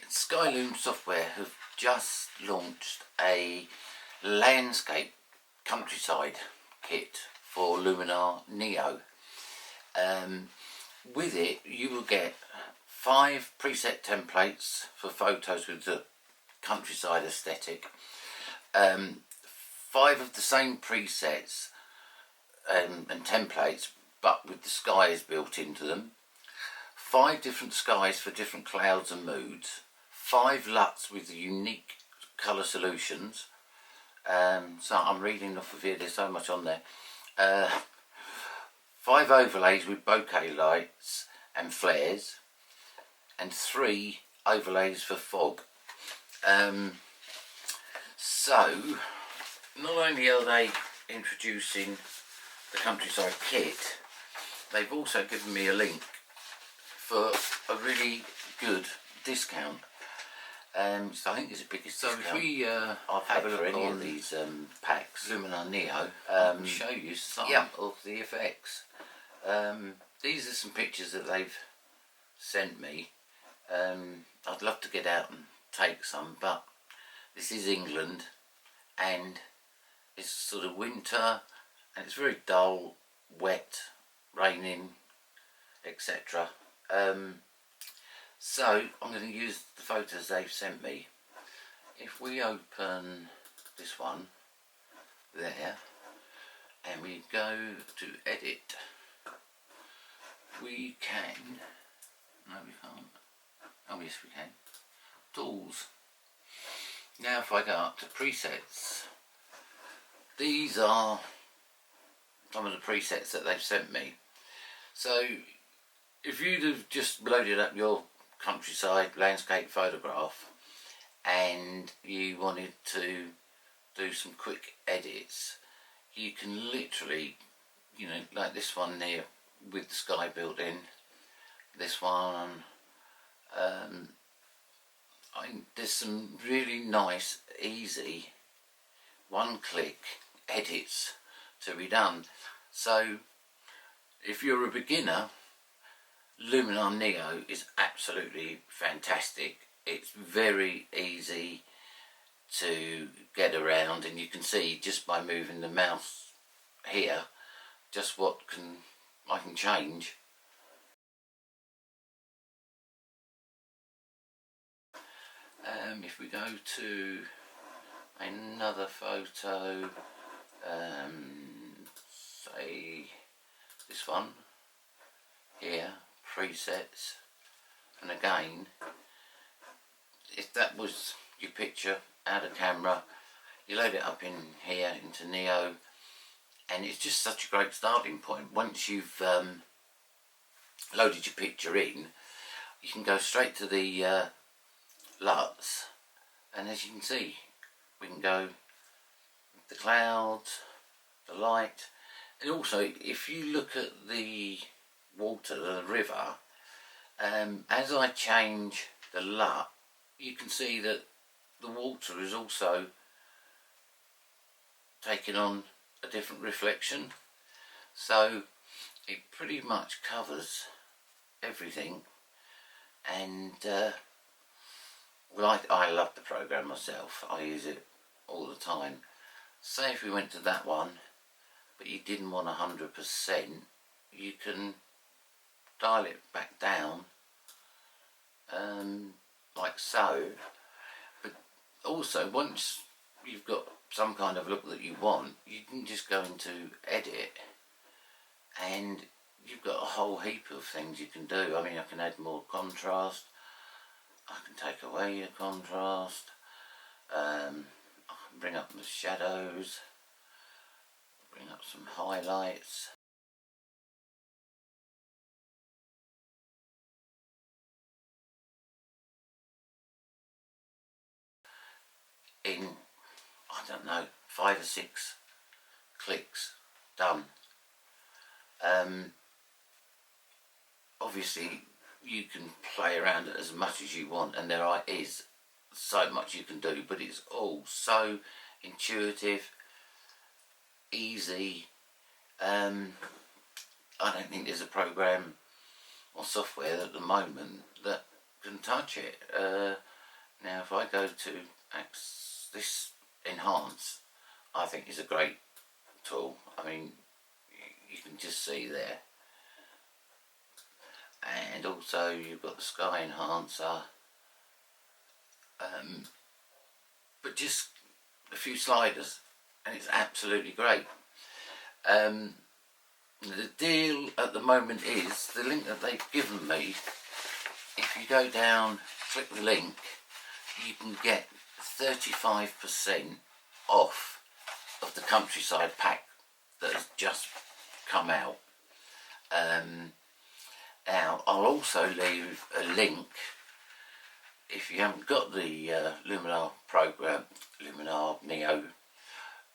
Skyloom Software have just launched a landscape countryside kit for Luminar NEO. With it you will get 5 preset templates for photos with the countryside aesthetic, 5 of the same presets and templates but with the skies built into them, 5 different skies for different clouds and moods, 5 LUTs with unique colour solutions. So I'm reading off of here, there's so much on there. 5 overlays with bokeh lights and flares, and 3 overlays for fog. So not only are they introducing the countryside kit, they've also given me a link for a really good discount. So I think it's the biggest discount. So if we I've had for any of these packs, Luminar NEO, show you some of the effects. These are some pictures that they've sent me. I'd love to get out and take some, but this is England and it's sort of winter and it's very dull, wet, raining, etc. So I'm going to use the photos they've sent me. If we open this one there and we go to edit, we can, no we can't, oh yes we can, tools. Now if I go up to presets, these are some of the presets that they've sent me. So if you'd have just loaded up your countryside landscape photograph and you wanted to do some quick edits, you can literally, you know, like this one there with the sky built in, this one, there's some really nice easy one-click edits to be done. So if you're a beginner, Luminar NEO is absolutely fantastic. It's very easy to get around, and you can see just by moving the mouse here just what I can change. If we go to another photo, say this one here, presets, and again, if that was your picture out of camera, you load it up in here into NEO, and it's just such a great starting point. Once you've loaded your picture in, you can go straight to the LUTs, and as you can see, we can go the clouds, the light, and also if you look at the water, the river, as I change the LUT, you can see that the water is also taking on a different reflection, so it pretty much covers everything. And well, I love the program myself, I use it all the time. Say if we went to that one but you didn't want 100%, you can dial it back down, like so. But also once you've got some kind of look that you want, you can just go into edit and you've got a whole heap of things you can do. I mean, I can add more contrast, I can take away your contrast, I can bring up the shadows, bring up some highlights. In, I don't know, 5 or 6 clicks, done. Obviously you can play around it as much as you want, and there is so much you can do, but it's all so intuitive, easy. I don't think there's a program or software at the moment that can touch it. Now if I go to this enhance, I think is a great tool. I mean, you can just see there. And also you've got the sky enhancer, but just a few sliders, and it's absolutely great. The deal at the moment is the link that they've given me. If you go down, click the link, you can get 35% off of the countryside pack that has just come out. Now I'll also leave a link. If you haven't got the Luminar program, Luminar NEO,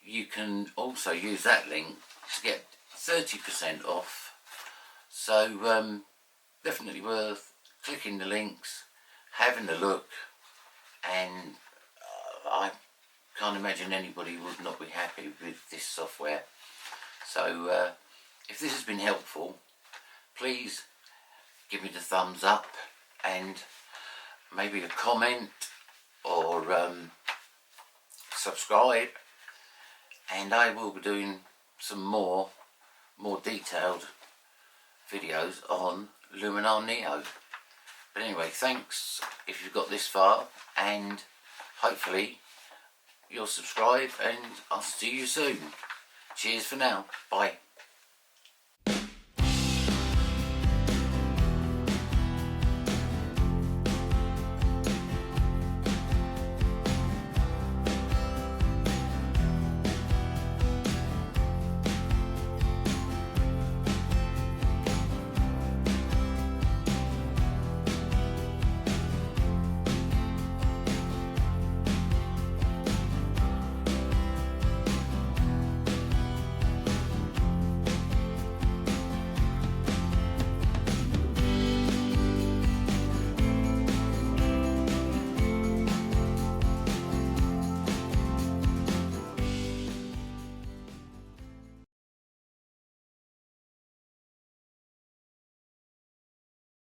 you can also use that link to get 30% off. So definitely worth clicking the links, having a look, and I can't imagine anybody would not be happy with this software. So if this has been helpful, please give me the thumbs up and maybe a comment or subscribe, and I will be doing some more detailed videos on Luminar NEO. But anyway, thanks if you've got this far, and hopefully you'll subscribe, and I'll see you soon. Cheers for now. Bye.